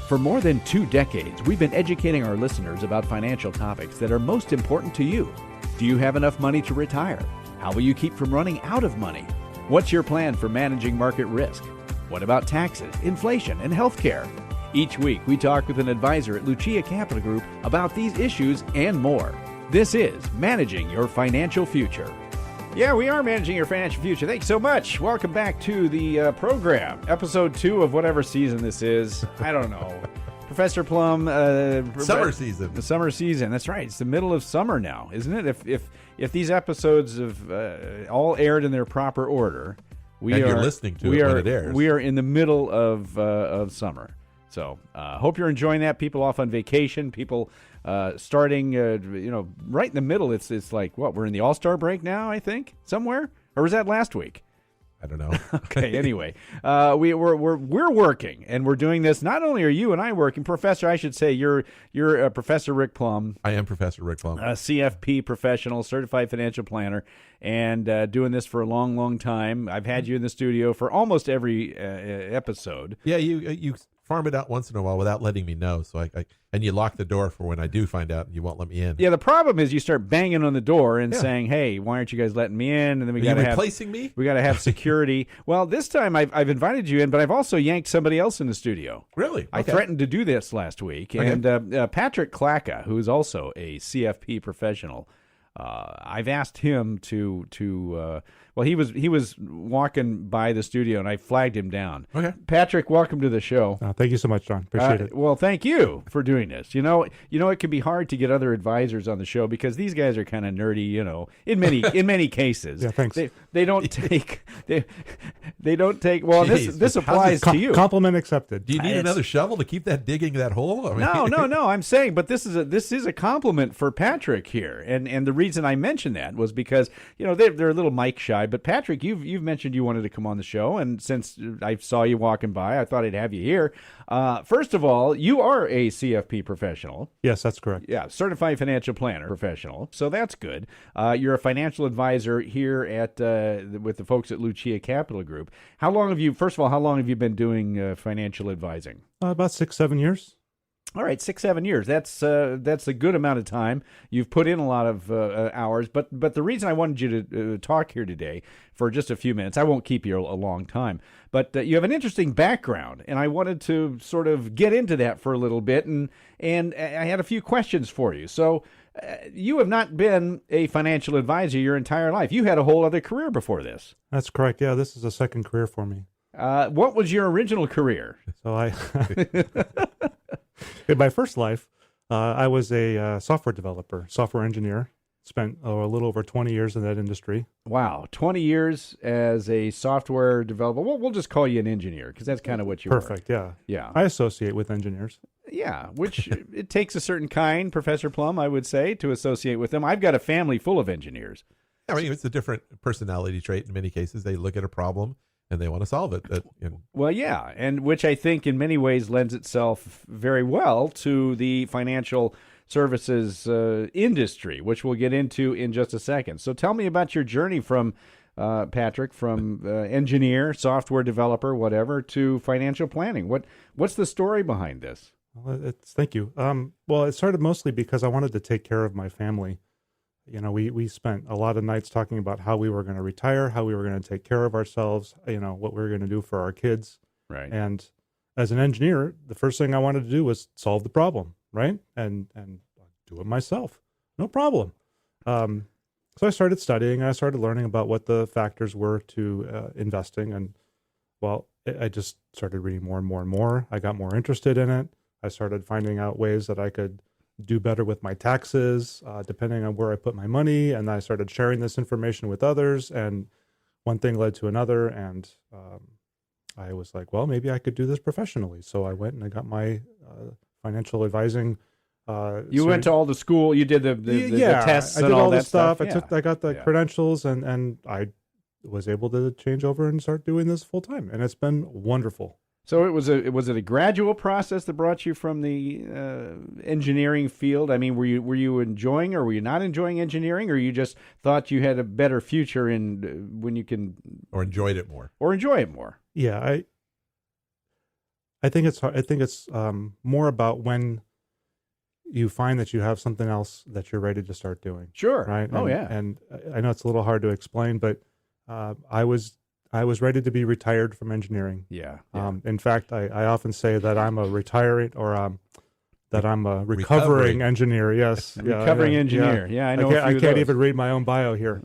For more than 2 decades, we've been educating our listeners about financial topics that are most important to you. Do you have enough money to retire? How will you keep from running out of money? What's your plan for managing market risk? What about taxes, inflation, and health care? Each week, we talk with an advisor at Lucia Capital Group about these issues and more. This is Managing Your Financial Future. Yeah, we are managing your financial future. Thanks so much. Welcome back to the program. Episode 2 of whatever season this is. I don't know. Professor Plum. Summer season. The summer season. That's right. It's the middle of summer now, isn't it? If these episodes have all aired in their proper order, you're listening to it when it airs. We are in the middle of summer. So hope you're enjoying that. People off on vacation. People starting, right in the middle. It's like, what, we're in the All-Star break now, I think, somewhere? Or was that last week? I don't know. Okay, anyway, we're working, and we're doing this. Not only are you and I working, Professor, I should say, you're Professor Rick Plum. I am Professor Rick Plum. A CFP professional, certified financial planner, and doing this for a long, long time. I've had you in the studio for almost every episode. Yeah, you farm it out once in a while without letting me know. So and you lock the door for when I do find out, and you won't let me in. Yeah, the problem is you start banging on the door and saying, "Hey, why aren't you guys letting me in?" And then we got to replacing me. We got to have security. Well, this time I've invited you in, but I've also yanked somebody else in the studio. Really? Okay. I threatened to do this last week, and Patrick Klacka, who is also a CFP professional. I've asked him to he was walking by the studio, and I flagged him down. Okay. Patrick, welcome to the show. Thank you so much, John. Appreciate it. Well, thank you for doing this. You know, it can be hard to get other advisors on the show because these guys are kind of nerdy, in many cases. Yeah, thanks. They don't take they don't take. Well, Jeez, this applies to you. Compliment accepted. Do you need another shovel to keep digging that hole? No. I'm saying, but this is a compliment for Patrick here, and the reason I mentioned that was because they're a little mic shy. But Patrick, you've mentioned you wanted to come on the show, and since I saw you walking by, I thought I'd have you here. First of all, you are a CFP professional. Yes, that's correct. Yeah, certified financial planner professional. So that's good. You're a financial advisor here at with the folks at Lucia Capital Group. How long have you been doing financial advising? About 6-7 years. All right, 6-7 years. That's a good amount of time. You've put in a lot of hours, but the reason I wanted you to talk here today for just a few minutes, I won't keep you a long time, but you have an interesting background, and I wanted to sort of get into that for a little bit, and I had a few questions for you. So you have not been a financial advisor your entire life. You had a whole other career before this. That's correct. Yeah, this is a second career for me. What was your original career? So in my first life, I was a software developer, software engineer. Spent a little over 20 years in that industry. Wow, 20 years as a software developer. Well, we'll just call you an engineer because that's kind of what you were. Perfect, yeah. Yeah. I associate with engineers. Yeah, which it takes a certain kind, Professor Plum, I would say, to associate with them. I've got a family full of engineers. I mean, it's a different personality trait in many cases. They look at a problem and they want to solve it. Well, yeah, and which I think in many ways lends itself very well to the financial services industry, which we'll get into in just a second. So tell me about your journey from, Patrick, from engineer, software developer, whatever, to financial planning. What's the story behind this? Well, thank you. Well, it started mostly because I wanted to take care of my family. We spent a lot of nights talking about how we were going to retire, how we were going to take care of ourselves, what we were going to do for our kids. Right. And as an engineer, the first thing I wanted to do was solve the problem, right? And do it myself. No problem. So I started studying, and I started learning about what the factors were to investing. And, I just started reading more and more and more. I got more interested in it. I started finding out ways that I could do better with my taxes, depending on where I put my money. And I started sharing this information with others, and one thing led to another. And I was like, well, maybe I could do this professionally. So I went and I got my financial advising. You went to all the school. You did the tests. I did and all that this stuff. Yeah. I got the credentials, and I was able to change over and start doing this full time. And it's been wonderful. So was it a gradual process that brought you from the engineering field? I mean, were you enjoying, or were you not enjoying engineering, or you just thought you had a better future in when you can, or enjoyed it more, or enjoy it more? Yeah, I think it's more about when you find that you have something else that you're ready to start doing. Sure. Right. Oh, yeah. And I know it's a little hard to explain, but I was ready to be retired from engineering. Yeah. In fact, I often say that I'm a retiring or that I'm a recovering engineer. Yes. Recovering engineer. Yeah, I know. I can't even read my own bio here.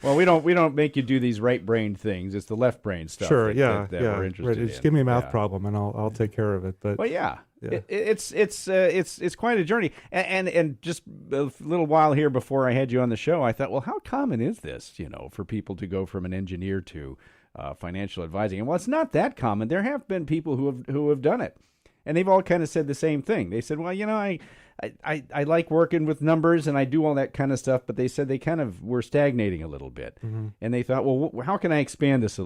Well, we don't make you do these right brain things. It's the left brain stuff. Sure. that we're interested in. Just give me a math problem and I'll take care of it. But well, yeah. It's quite a journey. And just a little while here before I had you on the show, I thought, well, how common is this? For people to go from an engineer to financial advising? And well, it's not that common. There have been people who have done it. And they've all kind of said the same thing. They said, well, I like working with numbers and I do all that kind of stuff, but they said they kind of were stagnating a little bit. Mm-hmm. And they thought, well, how can I expand this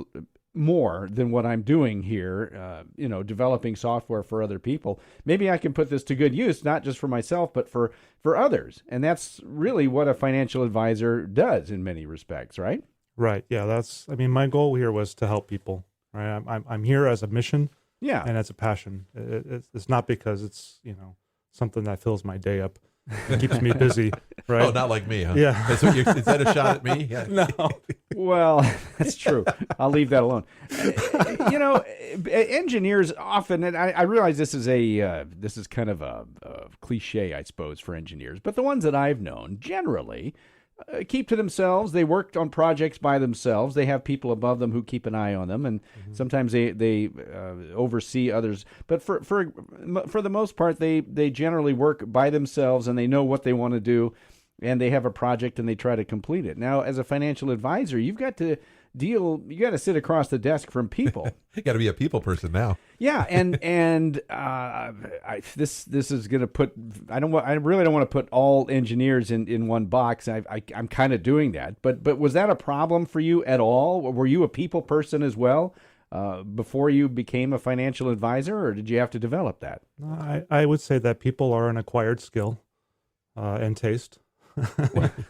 more than what I'm doing here, developing software for other people? Maybe I can put this to good use, not just for myself, but for others. And that's really what a financial advisor does in many respects, right? Right. Yeah, my goal here was to help people. Right. I'm here as a mission. Yeah. And as a passion. It's not because it's, something that fills my day up. It keeps me busy, right? Oh, not like me, huh? Yeah. Is that a shot at me? Yeah. No. Well, that's true. I'll leave that alone. Engineers often, and I realize this is kind of a cliche, I suppose, for engineers, but the ones that I've known generally keep to themselves. They work on projects by themselves. They have people above them who keep an eye on them, and sometimes they oversee others. But for the most part, they generally work by themselves, and they know what they want to do, and they have a project and they try to complete it. Now, as a financial advisor, you got to sit across the desk from people. You got to be a people person now. Yeah, and this is going to put. I really don't want to put all engineers in one box. I'm kind of doing that. But was that a problem for you at all? Were you a people person as well before you became a financial advisor, or did you have to develop that? I would say that people are an acquired skill and taste.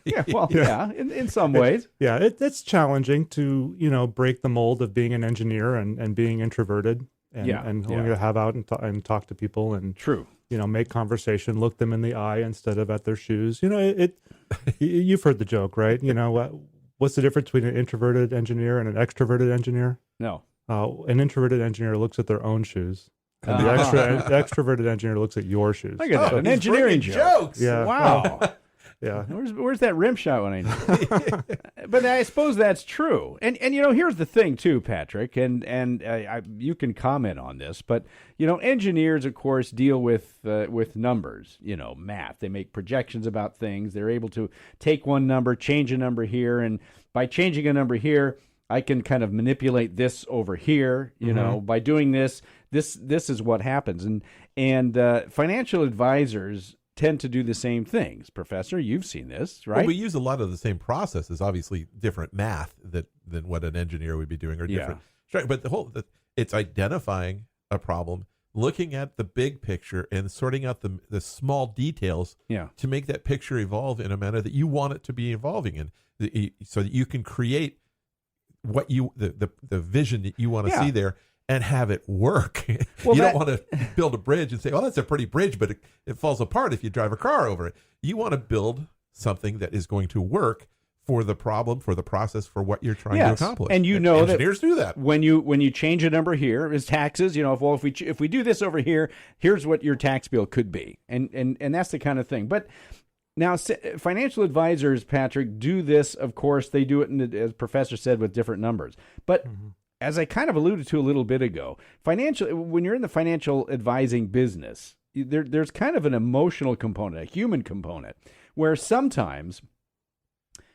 In some ways. It's challenging to, break the mold of being an engineer and being introverted and going to have out and talk to people and true, make conversation, look them in the eye instead of at their shoes. You've heard the joke, right? What's the difference between an introverted engineer and an extroverted engineer? No. An introverted engineer looks at their own shoes. And the extroverted engineer looks at your shoes. Look at that, an engineering joke. Yeah. Wow. Yeah. Where's that rim shot when I need it? But I suppose that's true. And here's the thing too, Patrick, and you can comment on this, but engineers of course deal with numbers, math. They make projections about things. They're able to take one number, change a number here, and by changing a number here, I can kind of manipulate this over here, by doing this is what happens. And financial advisors tend to do the same things. Professor, you've seen this, right? Well, we use a lot of the same processes, obviously different math than what an engineer would be doing, or different. Yeah. But it's identifying a problem, looking at the big picture and sorting out the small details to make that picture evolve in a manner that you want it to be evolving in, so that you can create what the vision that you want to see there and have it work. Well, you don't want to build a bridge and say, oh, that's a pretty bridge, but it falls apart if you drive a car over it. You want to build something that is going to work for the problem, for the process, for what you're trying to accomplish. And engineers do that. When you change a number here is taxes, if we do this over here, here's what your tax bill could be. And that's the kind of thing. But now, financial advisors, Patrick, do this, of course, they do it, as Professor said, with different numbers. But as I kind of alluded to a little bit ago, when you're in the financial advising business, there's kind of an emotional component, a human component, where sometimes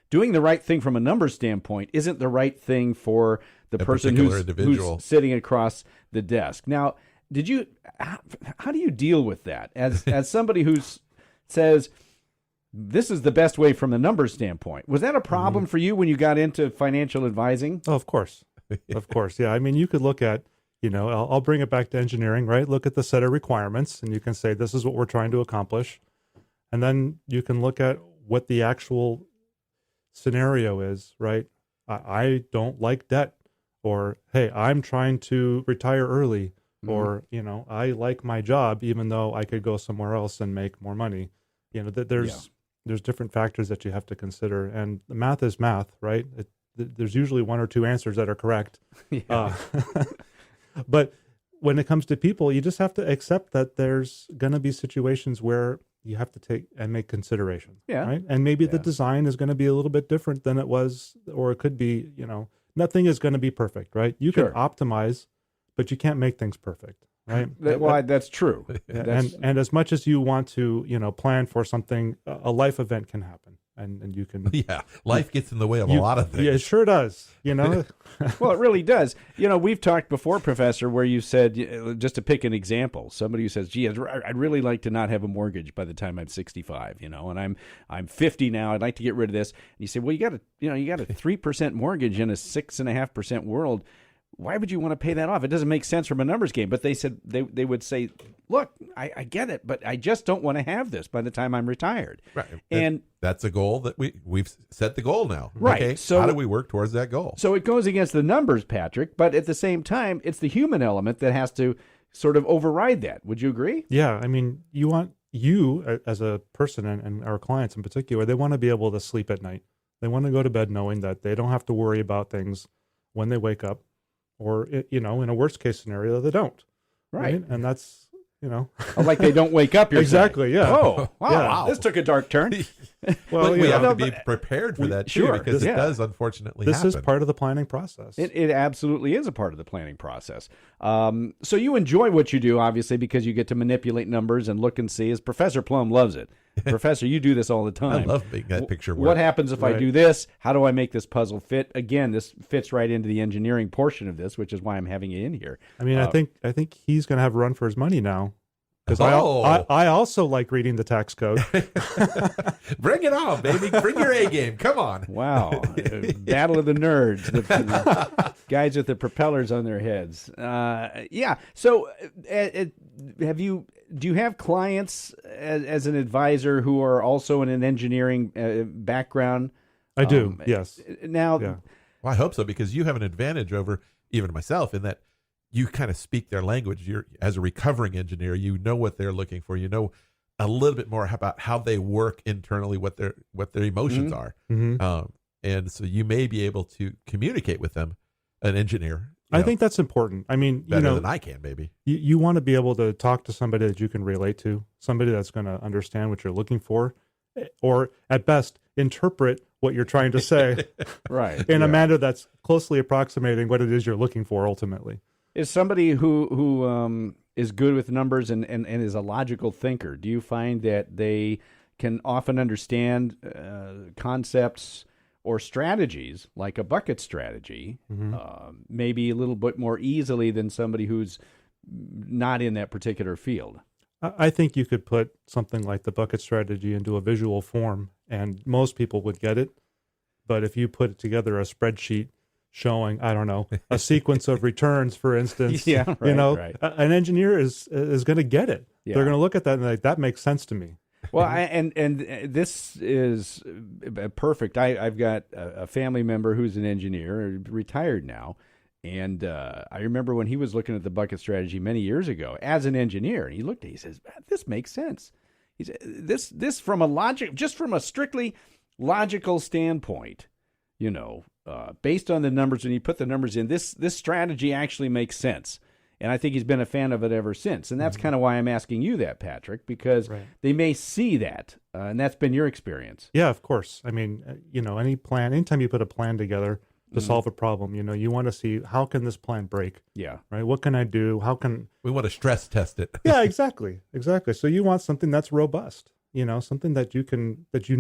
doing the right thing from a number standpoint isn't the right thing for the person who's sitting across the desk. Now, how do you deal with that as somebody who says, this is the best way from a number standpoint? Was that a problem for you when you got into financial advising? Oh, of course. Of course. Yeah. I mean, you could look at, I'll bring it back to engineering, right? Look at the set of requirements and you can say, this is what we're trying to accomplish. And then you can look at what the actual scenario is, right? I don't like debt. or, hey, I'm trying to retire early, or, I like my job even though I could go somewhere else and make more money. There's different factors that you have to consider, and the math is math, right? There's usually one or two answers that are correct. But when it comes to people, you just have to accept that there's going to be situations where you have to take and make considerations, right? And maybe the design is going to be a little bit different than it was, or it could be, nothing is going to be perfect, right? You can optimize, but you can't make things perfect, right? That's true. And as much as you want to, plan for something, a life event can happen. And you can... Yeah, life gets in the way of a lot of things. Yeah, it sure does, Well, it really does. We've talked before, Professor, where you said, just to pick an example, somebody who says, gee, I'd really like to not have a mortgage by the time I'm 65, and I'm 50 now, I'd like to get rid of this. And you say, well, you got a 3% mortgage in a 6.5% world. Why would you want to pay that off? It doesn't make sense from a numbers game. But they said they would say, look, I get it, but I just don't want to have this by the time I'm retired. Right. And that's a goal that we've set the goal now. Right. Okay, so how do we work towards that goal? So it goes against the numbers, Patrick, but at the same time, it's the human element that has to sort of override that. Would you agree? Yeah. I mean, you as a person, and our clients in particular, they want to be able to sleep at night. They want to go to bed knowing that they don't have to worry about things when they wake up. Or, in a worst case scenario, they don't. Right. And that's, like they don't wake up, you're exactly, saying. yeah. Oh, wow. Yeah. Wow. This took a dark turn. Well, we have to be prepared for that, too, because it does unfortunately happen. This is part of the planning process. It absolutely is a part of the planning process. So you enjoy what you do, obviously, because you get to manipulate numbers and look and see. As Professor Plum loves it. Professor, you do this all the time. I love making that picture work. What happens if I do this? How do I make this puzzle fit? Again, this fits right into the engineering portion of this, which is why I'm having it in here. I mean, I think he's going to have a run for his money now. Because I also like reading the tax code. Bring it on, baby. Bring your A game. Come on. Wow. Battle of the nerds. The guys with the propellers on their heads. Yeah. So do you have clients as an advisor who are also in an engineering background? I do, yes. Now, well, I hope so, because you have an advantage over even myself in that you kind of speak their language. You're, as a recovering engineer, you know what they're looking for. You know a little bit more about how they work internally, what their emotions are. Mm-hmm. And so you may be able to communicate with them, an engineer. I think that's important. I mean, better than I can, maybe. You want to be able to talk to somebody that you can relate to, somebody that's going to understand what you're looking for, or at best interpret what you're trying to say right, in a manner that's closely approximating what it is you're looking for ultimately. Is somebody who is good with numbers and is a logical thinker, do you find that they can often understand concepts or strategies, like a bucket strategy, maybe a little bit more easily than somebody who's not in that particular field? I think you could put something like the bucket strategy into a visual form, and most people would get it. But if you put together a spreadsheet showing, I don't know, a sequence of returns, for instance, an engineer is going to get it. Yeah. They're going to look at that and like, that makes sense to me. Well, and this is perfect. I've got a family member who's an engineer, retired now, and I remember when he was looking at the bucket strategy many years ago as an engineer, and he looked at it, he says, "This makes sense." He said, "This from a strictly logical standpoint, based on the numbers, when you put the numbers in, this strategy actually makes sense." And I think he's been a fan of it ever since. And that's kind of why I'm asking you that, Patrick, because they may see that, and that's been your experience. Yeah, of course. I mean, anytime you put a plan together to solve a problem, you want to see, how can this plan break? Yeah. Right? What can I do? We want to stress test it. Yeah, exactly. So you want something that's robust, something that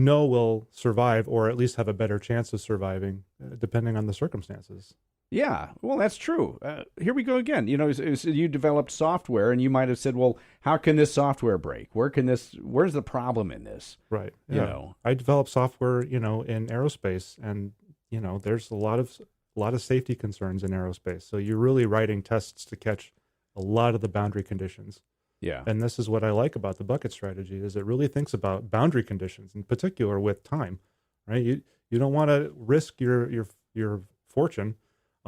will survive, or at least have a better chance of surviving, depending on the circumstances. Yeah, well, that's true. Here we go again. You developed software, and you might have said, well, how can this software break? Where's the problem in this? Right. Yeah. I developed software, in aerospace, and, there's a lot of safety concerns in aerospace. So you're really writing tests to catch a lot of the boundary conditions. Yeah. And this is what I like about the bucket strategy, is it really thinks about boundary conditions, in particular with time, right? You don't want to risk your fortune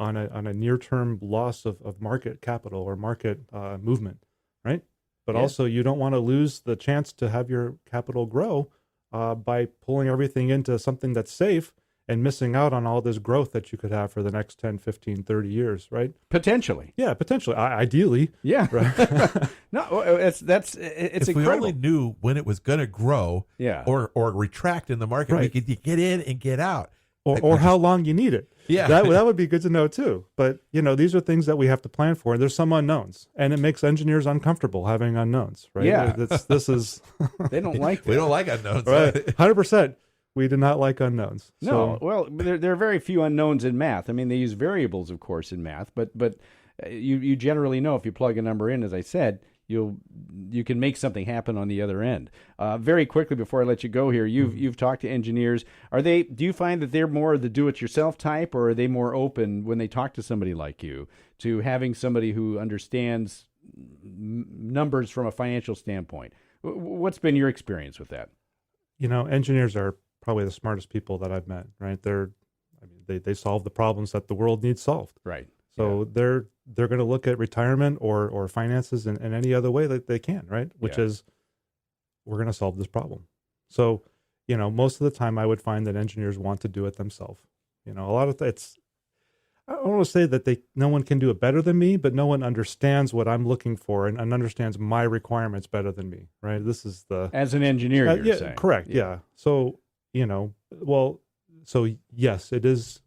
on a near-term loss of market capital or market movement, right? But also you don't want to lose the chance to have your capital grow by pulling everything into something that's safe and missing out on all this growth that you could have for the next 10, 15, 30 years, right? Potentially. Yeah, potentially. Ideally. Yeah. Right. No, it's if incredible. we only knew when it was going to grow or retract in the market, we could get in and get out. Or how long you need it. Yeah. That would be good to know too. But, these are things that we have to plan for. And there's some unknowns. And it makes engineers uncomfortable having unknowns, right? Yeah. This is... They don't like that. We don't like unknowns. Right. 100%. We do not like unknowns. No, well, there are very few unknowns in math. I mean, they use variables, of course, in math, but you generally know if you plug a number in, as I said, you can make something happen on the other end. Very quickly before I let you go here, you've talked to engineers. Do you find that they're more the do-it-yourself type, or are they more open when they talk to somebody like you to having somebody who understands numbers from a financial standpoint? What's been your experience with that? Engineers are probably the smartest people that I've met, right? They solve the problems that the world needs solved. Right. So they're going to look at retirement or finances in any other way that they can, right? Which is, we're going to solve this problem. So, most of the time I would find that engineers want to do it themselves. A lot of I don't want to say that no one can do it better than me, but no one understands what I'm looking for and understands my requirements better than me, right? This is as an engineer, you're saying. Correct. Yeah. So, so yes, it is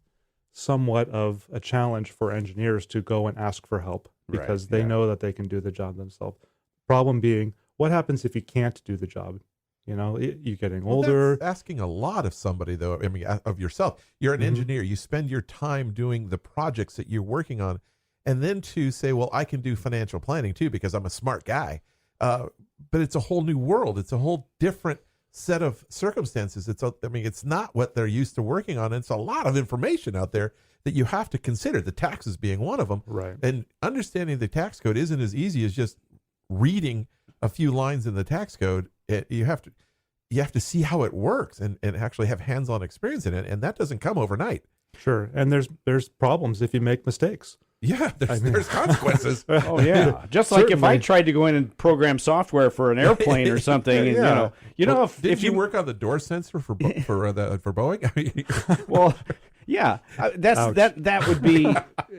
somewhat of a challenge for engineers to go and ask for help because they know that they can do the job themselves. Problem being, what happens if you can't do the job? You're getting older. That's asking a lot of somebody, though. I mean, of yourself. You're an engineer. You spend your time doing the projects that you're working on, and then to say, well, I can do financial planning too because I'm a smart guy. But it's a whole new world. It's a whole different set of circumstances. It's not what they're used to working on. It's a lot of information out there that you have to consider, the taxes being one of them. Right. And understanding the tax code isn't as easy as just reading a few lines in the tax code. You have to see how it works and actually have hands-on experience in it. And that doesn't come overnight. Sure. And there's problems if you make mistakes. Yeah, there's consequences. Oh yeah, just like if I tried to go in and program software for an airplane or something, and if you work on the door sensor for Boeing, well, yeah, that would be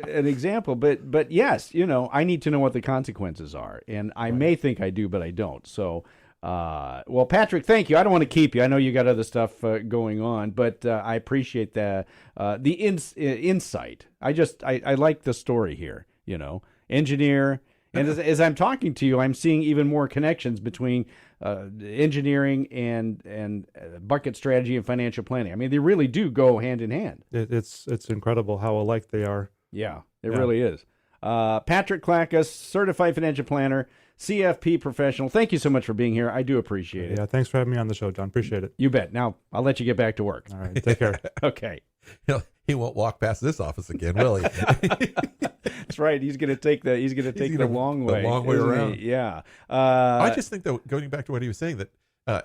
an example. But yes, I need to know what the consequences are, and I may think I do, but I don't. So. Well, Patrick, thank you. I don't want to keep you. I know you got other stuff going on, but I appreciate the insight. I like the story here. Engineer, and as I'm talking to you, I'm seeing even more connections between engineering and bucket strategy and financial planning. I mean, they really do go hand in hand. It's incredible how alike they are. Yeah, it really is. Patrick Klacka, certified financial planner, CFP professional. Thank you so much for being here. I do appreciate it. Yeah, thanks for having me on the show, John. Appreciate it. You bet. Now, I'll let you get back to work. All right, take care. Okay. He won't walk past this office again, will he? That's right. He's going to take the long way. The long way around. Yeah. I just think, though, going back to what he was saying, that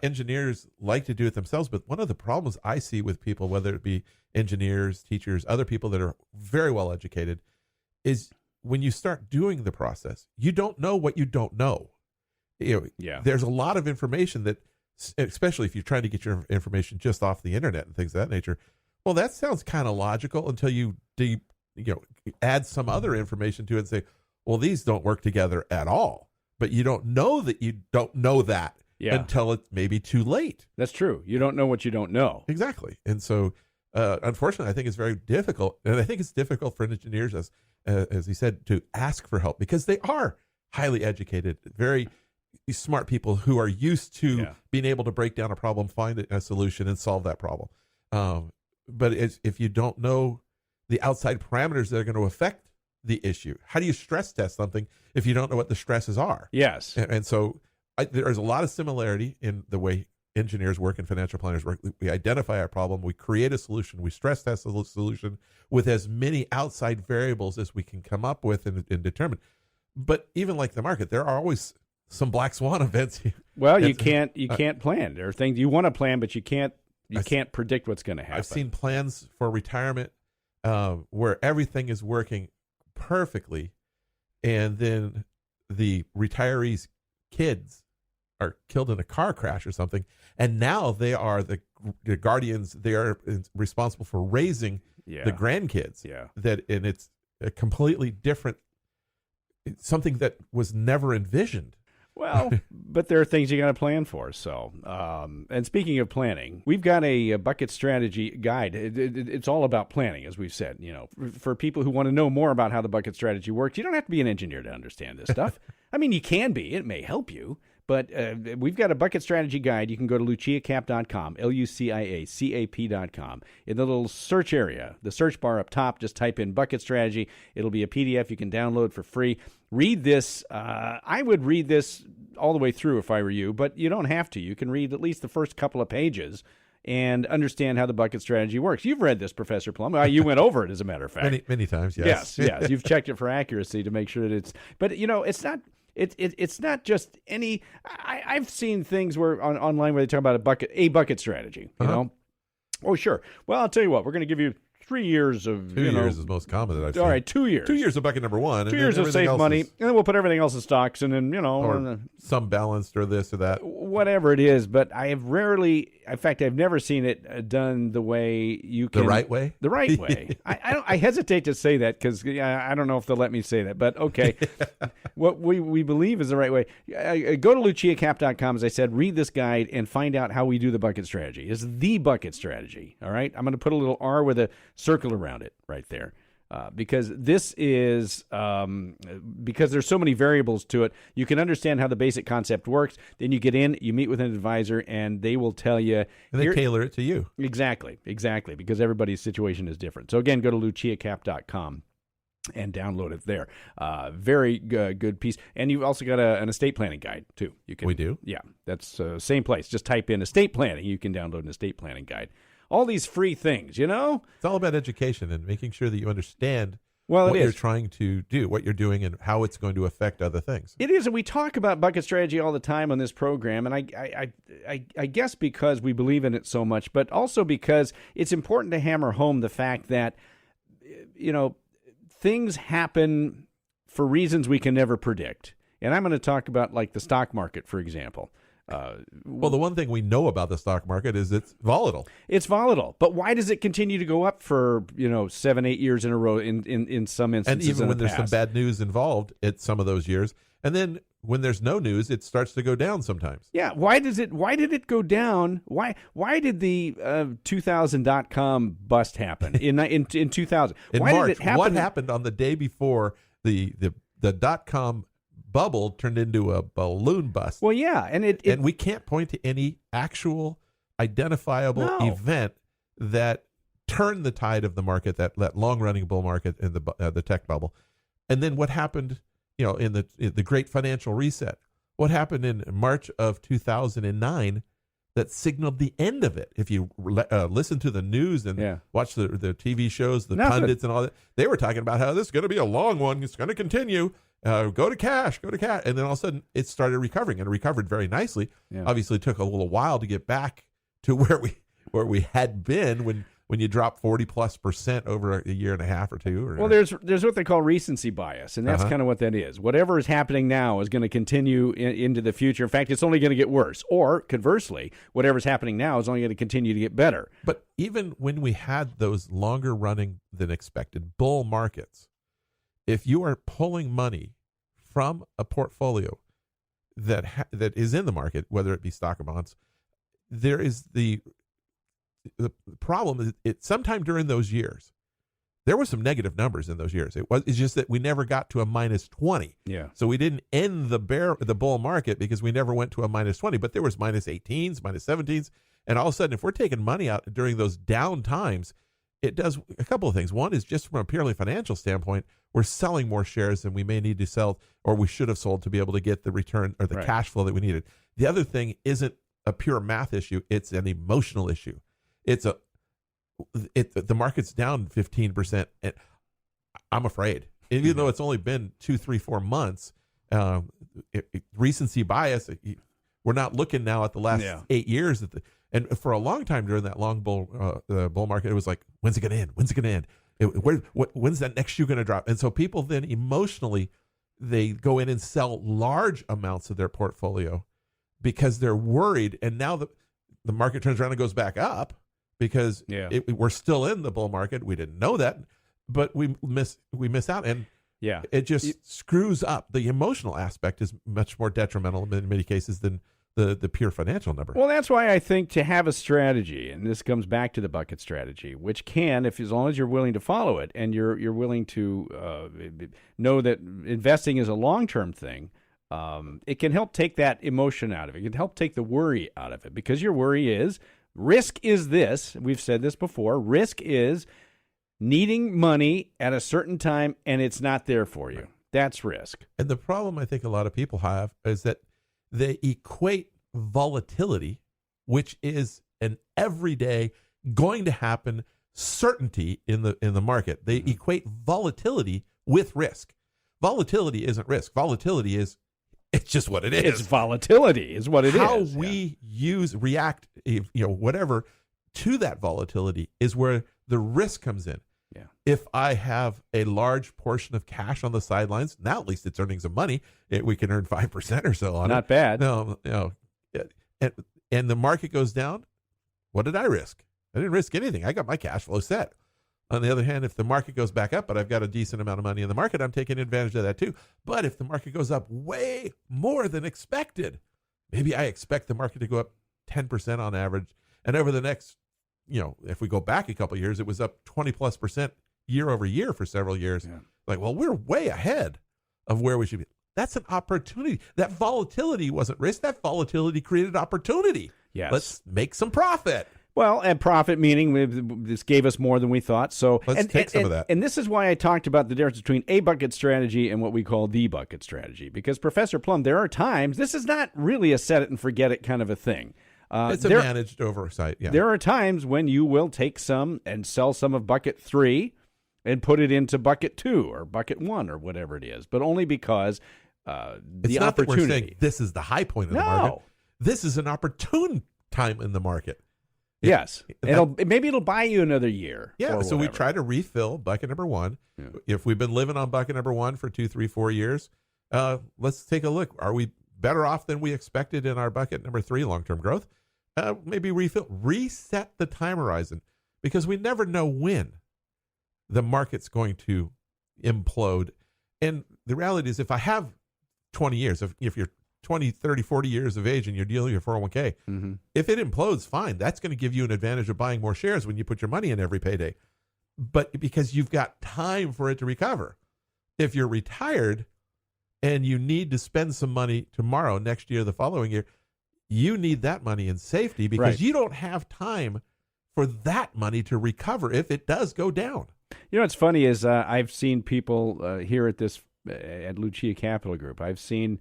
engineers like to do it themselves, but one of the problems I see with people, whether it be engineers, teachers, other people that are very well educated, is when you start doing the process, you don't know what you don't know. There's a lot of information that, especially if you're trying to get your information just off the internet and things of that nature, well, that sounds kind of logical until you add some other information to it and say, well, these don't work together at all. But you don't know that you don't know that until it's maybe too late. That's true. You don't know what you don't know. Exactly. And so, unfortunately, I think it's very difficult. And I think it's difficult for engineers, as he said, to ask for help because they are highly educated, very smart people who are used to being able to break down a problem, find a solution, and solve that problem. But if you don't know the outside parameters that are going to affect the issue, how do you stress test something if you don't know what the stresses are? Yes. And so there's a lot of similarity in the way engineers work and financial planners work. We identify our problem, we create a solution, we stress test the solution with as many outside variables as we can come up with and determine. But even like the market, there are always some black swan events. Well, you can't plan. There are things you want to plan, but you can't predict what's going to happen. I've seen plans for retirement where everything is working perfectly, and then the retirees' kids are killed in a car crash or something, and now they are the guardians. They are responsible for raising the grandkids. And it's a completely different, something that was never envisioned. Well, but there are things you got to plan for. So, and speaking of planning, we've got a bucket strategy guide. It's all about planning, as we've said. For people who want to know more about how the bucket strategy works, you don't have to be an engineer to understand this stuff. I mean, you can be. It may help you. But we've got a bucket strategy guide. You can go to luciacap.com, LUCIACAP.com. In the little search area, the search bar up top, just type in bucket strategy. It'll be a PDF you can download for free. Read this. I would read this all the way through if I were you, but you don't have to. You can read at least the first couple of pages and understand how the bucket strategy works. You've read this, Professor Plum. You went over it, as a matter of fact. Many times, yes. Yes. You've checked it for accuracy to make sure that it's... But, it's not... It's not just any. I've seen things where online where they talk about a bucket strategy. You know, oh sure. Well, I'll tell you what. We're going to give you 3 years of 2 years is most common that I've seen. All right, 2 years. 2 years of bucket number one. 2 years of safe money, and then we'll put everything else in stocks, and then or some balanced or this or that, whatever it is. But I have rarely, in fact, I've never seen it done the way you can. The right way. The right way. I hesitate to say that because I don't know if they'll let me say that. But okay, what we believe is the right way. Go to luciacap.com, as I said. Read this guide and find out how we do the bucket strategy. It's the bucket strategy. All right, I'm going to put a little R with a circle around it right there. Because this is because there's so many variables to it. You can understand how the basic concept works. Then you get in, you meet with an advisor, and they will tell you. And they tailor it to you. Exactly, because everybody's situation is different. So again, go to luciacap.com and download it there. Very good piece. And you've also got an estate planning guide, too. We do? Yeah, that's same place. Just type in estate planning. You can download an estate planning guide. All these free things, It's all about education and making sure that you understand what you're trying to do, what you're doing, and how it's going to affect other things. It is, and we talk about bucket strategy all the time on this program, and I guess because we believe in it so much, but also because it's important to hammer home the fact that, things happen for reasons we can never predict. And I'm going to talk about, like, the stock market, for example. Well, the one thing we know about the stock market is it's volatile. It's volatile, but why does it continue to go up for 7-8 years in a row in some instances? And even when there's some bad news involved, it's some of those years, and then when there's no news, it starts to go down sometimes. Yeah, why did it go down? Why did the 2000.com bust happen in 2000? In why March, did it happen? What happened on the day before the .com bubble turned into a balloon bust? Well, yeah, and we can't point to any actual identifiable event that turned the tide of the market, that long-running bull market in the tech bubble. And then what happened, in the great financial reset? What happened in March of 2009 that signaled the end of it? If you listen to the news and watch the TV shows, the pundits and all that, they were talking about how this is going to be a long one. It's going to continue. Go to cash. And then all of a sudden it started recovering, and it recovered very nicely. Yeah. Obviously it took a little while to get back to where we had been when you drop 40+% over a year and a half or two. Well, there's what they call recency bias, and that's kind of what that is. Whatever is happening now is going to continue into the future. In fact, it's only going to get worse. Or conversely, whatever's happening now is only going to continue to get better. But even when we had those longer running than expected bull markets, if you are pulling money from a portfolio that is in the market, whether it be stock or bonds, there is the problem is it sometime during those years, there were some negative numbers in those years. It's just that we never got to a -20. Yeah. So we didn't end the bull market because we never went to a -20, but there was -18s, -17s. And all of a sudden, if we're taking money out during those down times, it does a couple of things. One is just from a purely financial standpoint, we're selling more shares than we may need to sell, or we should have sold to be able to get the return or the cash flow that we needed. The other thing isn't a pure math issue. It's an emotional issue. The market's down 15%. And I'm afraid, even though it's only been 2, 3, 4 months, recency bias, we're not looking now at the last 8 years and for a long time during that long bull market, it was like, when's it going to end? When's it going to end? When's that next shoe going to drop? And so people then emotionally, they go in and sell large amounts of their portfolio because they're worried. And now the market turns around and goes back up because we're still in the bull market. We didn't know that, but we miss out. And it just screws up. The emotional aspect is much more detrimental in many cases than the pure financial number. Well, that's why I think to have a strategy, and this comes back to the bucket strategy, which can, as long as you're willing to follow it and you're willing to know that investing is a long-term thing, it can help take that emotion out of it. It can help take the worry out of it, because your worry is, risk is this. We've said this before. Risk is needing money at a certain time and it's not there for you. Right. That's risk. And the problem I think a lot of people have is that they equate volatility, which is an everyday going to happen certainty in the market. They equate volatility with risk. Volatility isn't risk. Volatility is, it's just what it is. It's volatility is what it is. How we react, whatever, to that volatility is where the risk comes in. Yeah. If I have a large portion of cash on the sidelines, now at least it's earning some money. We can earn 5% or so on it. Not bad. No, and the market goes down. What did I risk? I didn't risk anything. I got my cash flow set. On the other hand, if the market goes back up, but I've got a decent amount of money in the market, I'm taking advantage of that too. But if the market goes up way more than expected, maybe I expect the market to go up 10% on average, and over the next, if we go back a couple of years, it was up 20+% year over year for several years. Yeah. Like, well, we're way ahead of where we should be. That's an opportunity. That volatility wasn't risk. That volatility created opportunity. Yes. Let's make some profit. Well, and profit meaning this gave us more than we thought. So let's take some of that. And this is why I talked about the difference between a bucket strategy and what we call the bucket strategy. Because Professor Plum, there are times, this is not really a set it and forget it kind of a thing. It's a managed oversight. Yeah. There are times when you will take some and sell some of bucket 3 and put it into bucket 2 or bucket 1 or whatever it is, but only because the not opportunity. That we're saying this is the high point of the market. This is an opportune time in the market. Yes. Maybe it'll buy you another year. Yeah. So we try to refill bucket number 1. Yeah. If we've been living on bucket number 1 for 2, 3, 4 years, let's take a look. Are we better off than we expected in our bucket number 3, long-term growth? Maybe reset the time horizon, because we never know when the market's going to implode. And the reality is, if I have 20 years, if you're 20, 30, 40 years of age and you're dealing with your 401k, if it implodes, fine. That's going to give you an advantage of buying more shares when you put your money in every payday. But because you've got time for it to recover. If you're retired and you need to spend some money tomorrow, next year, the following year, you need that money in safety, because you don't have time for that money to recover if it does go down. What's funny is I've seen people here at Lucia Capital Group. I've seen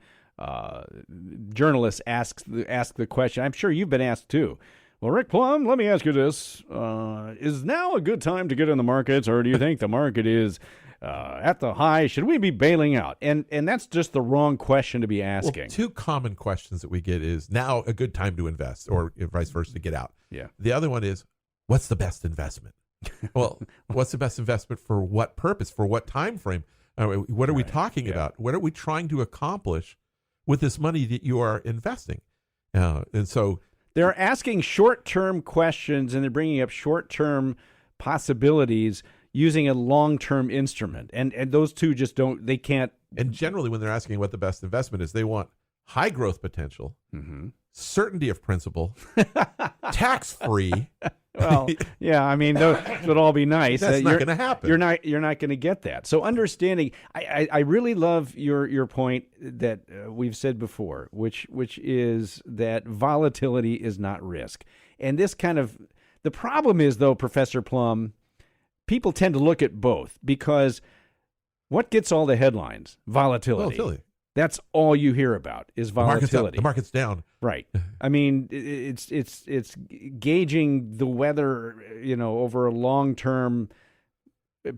journalists ask the question. I'm sure you've been asked too. Well, Rick Plum, let me ask you this: is now a good time to get in the markets, or do you think the market is at the high? Should we be bailing out? And that's just the wrong question to be asking. Well, 2 common questions that we get is, now a good time to invest, or vice versa, to get out. Yeah. The other one is, what's the best investment? Well, what's the best investment for what purpose? For what time frame? What are we talking about? What are we trying to accomplish with this money that you are investing? And so they're asking short-term questions, and they're bringing up short-term possibilities using a long-term instrument. And those two just they can't. And generally, when they're asking what the best investment is, they want high growth potential, certainty of principal, tax-free. Well, yeah, I mean, those would all be nice. That's not going to happen. You're not going to get that. So understanding, I really love your point that we've said before, which is that volatility is not risk. And this the problem is, though, Professor Plum, people tend to look at both, because what gets all the headlines? Volatility. That's all you hear about is volatility. The market's down. Right. I mean, it's gauging the weather, over a long-term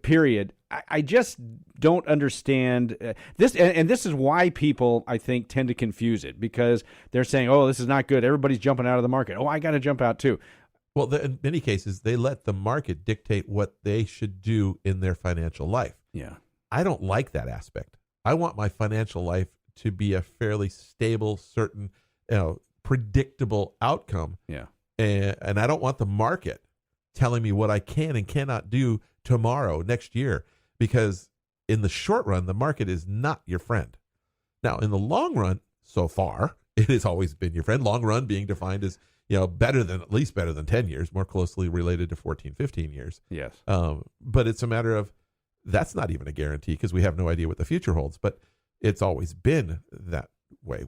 period. I just don't understand this. And this is why people, I think, tend to confuse it, because they're saying, oh, this is not good. Everybody's jumping out of the market. Oh, I got to jump out too. Well, in many cases, they let the market dictate what they should do in their financial life. Yeah. I don't like that aspect. I want my financial life to be a fairly stable, certain, predictable outcome. Yeah. And I don't want the market telling me what I can and cannot do tomorrow, next year, because in the short run, the market is not your friend. Now, in the long run, so far, it has always been your friend. Long run being defined as, at least better than 10 years, more closely related to 14, 15 years. Yes. But it's a matter of, that's not even a guarantee because we have no idea what the future holds, but it's always been that way.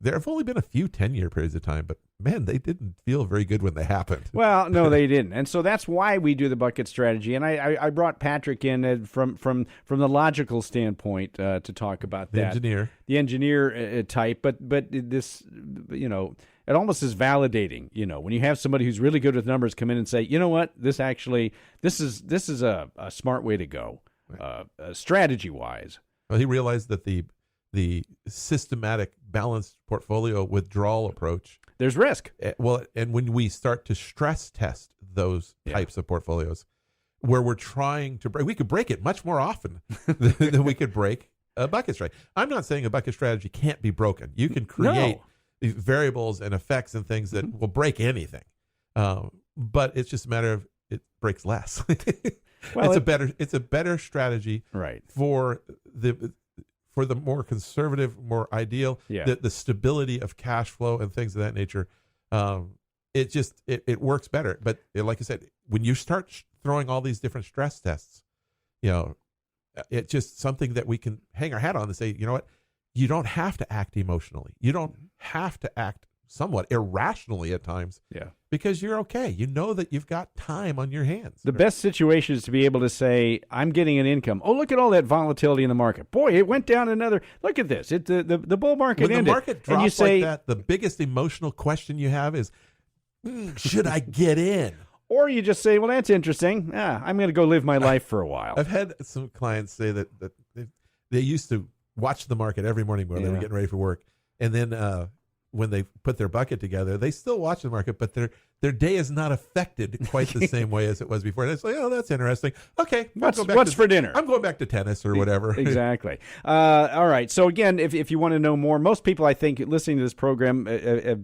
There have only been a few 10-year periods of time, but man, they didn't feel very good when they happened. Well, no, they didn't. And so that's why we do the bucket strategy. And I brought Patrick in from the logical standpoint to talk about that. The engineer type. But this, it almost is validating, when you have somebody who's really good with numbers come in and say, you know what, this is a smart way to go, strategy-wise. Well, he realized that the systematic balanced portfolio withdrawal approach, there's risk. Well, and when we start to stress test those types of portfolios where we're trying to break, we could break it much more often than we could break a bucket strategy. I'm not saying a bucket strategy can't be broken. You can create these variables and effects and things that will break anything. But it's just a matter of it breaks less. Well, it's a better strategy for the more conservative, more ideal, the stability of cash flow and things of that nature. It works better. But like I said, when you start throwing all these different stress tests, it's just something that we can hang our hat on and say, you know what, you don't have to act emotionally. You don't have to act somewhat irrationally at times. Yeah. Because you're okay. You know that you've got time on your hands. The best situation is to be able to say, I'm getting an income. Oh, look at all that volatility in the market. Boy, it went down another. Look at this. The bull market ended. When the market drops, and you say, like that, the biggest emotional question you have is, should I get in? Or you just say, well, that's interesting. I'm going to go live my life for a while. I've had some clients say that they used to watch the market every morning when they were getting ready for work. And then when they put their bucket together, they still watch the market, but their day is not affected quite the same way as it was before. And it's like, oh, that's interesting. Okay, what's for dinner? I'm going back to tennis or whatever. Exactly. All right. So again, if you want to know more, most people I think listening to this program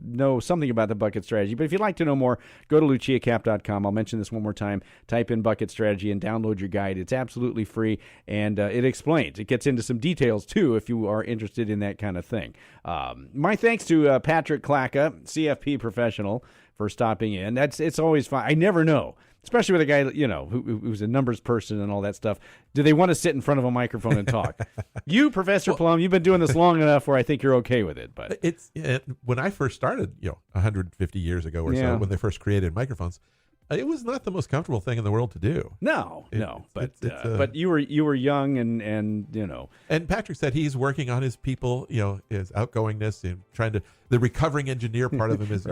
know something about the bucket strategy. But if you'd like to know more, go to luciacap.com. I'll mention this one more time. Type in bucket strategy and download your guide. It's absolutely free, and it explains. It gets into some details too if you are interested in that kind of thing. My thanks to Patrick Klacka, CFP professional, for stopping in. It's always fun. I never know, especially with a guy who's a numbers person and all that stuff. Do they want to sit in front of a microphone and talk? You, Professor Plum, you've been doing this long enough where I think you're okay with it. But when I first started, 150 years ago or so, when they first created microphones, it was not the most comfortable thing in the world to do. No. But you were young and And Patrick said he's working on his people, his outgoingness and the recovering engineer part of him is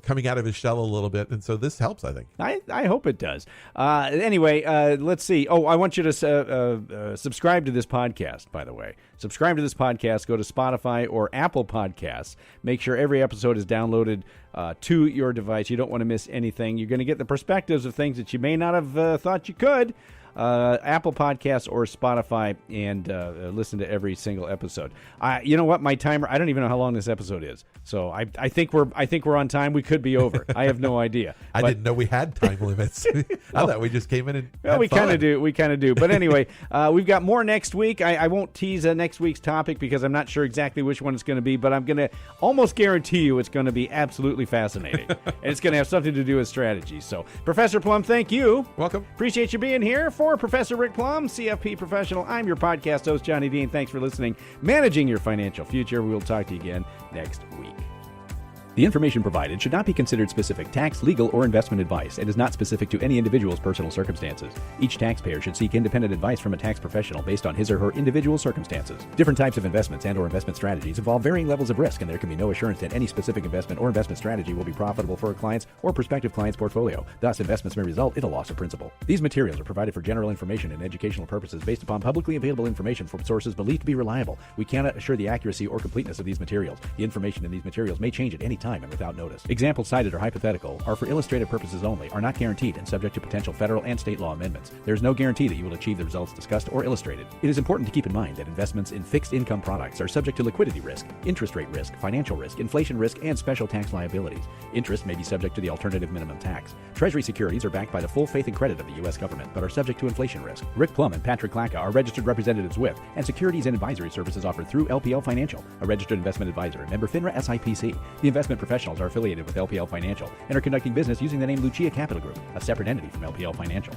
coming out of his shell a little bit, and so this helps, I think. I hope it does. Anyway, let's see. Oh, I want you to subscribe to this podcast, by the way. Subscribe to this podcast. Go to Spotify or Apple Podcasts. Make sure every episode is downloaded to your device. You don't want to miss anything. You're going to get the perspectives of things that you may not have thought you could. Apple Podcasts or Spotify, and listen to every single episode. You know what? My timer, I don't even know how long this episode is. So I think we're on time. We could be over. I have no idea. I didn't know we had time limits. I thought we just came in and we kind of do. We kind of do. But anyway, we've got more next week. I won't tease next week's topic because I'm not sure exactly which one it's going to be, but I'm going to almost guarantee you it's going to be absolutely fascinating. And it's going to have something to do with strategy. So, Professor Plum, thank you. Welcome. Appreciate you being here. For Professor Rick Plum, CFP professional, I'm your podcast host, Johnny Dean. Thanks for listening. Managing your financial future. We will talk to you again next week. The information provided should not be considered specific tax, legal, or investment advice and is not specific to any individual's personal circumstances. Each taxpayer should seek independent advice from a tax professional based on his or her individual circumstances. Different types of investments and/or investment strategies involve varying levels of risk, and there can be no assurance that any specific investment or investment strategy will be profitable for a client's or prospective client's portfolio. Thus, investments may result in a loss of principal. These materials are provided for general information and educational purposes based upon publicly available information from sources believed to be reliable. We cannot assure the accuracy or completeness of these materials. The information in these materials may change at any time time and without notice. Examples cited are hypothetical, are for illustrative purposes only, are not guaranteed, and subject to potential federal and state law amendments. There is no guarantee that you will achieve the results discussed or illustrated. It is important to keep in mind that investments in fixed income products are subject to liquidity risk, interest rate risk, financial risk, inflation risk, and special tax liabilities. Interest may be subject to the alternative minimum tax. Treasury securities are backed by the full faith and credit of the U.S. government, but are subject to inflation risk. Rick Plum and Patrick Klacka are registered representatives with, and securities and advisory services offered through LPL Financial, a registered investment advisor and member FINRA SIPC. The investment professionals are affiliated with LPL Financial and are conducting business using the name Lucia Capital Group, a separate entity from LPL Financial.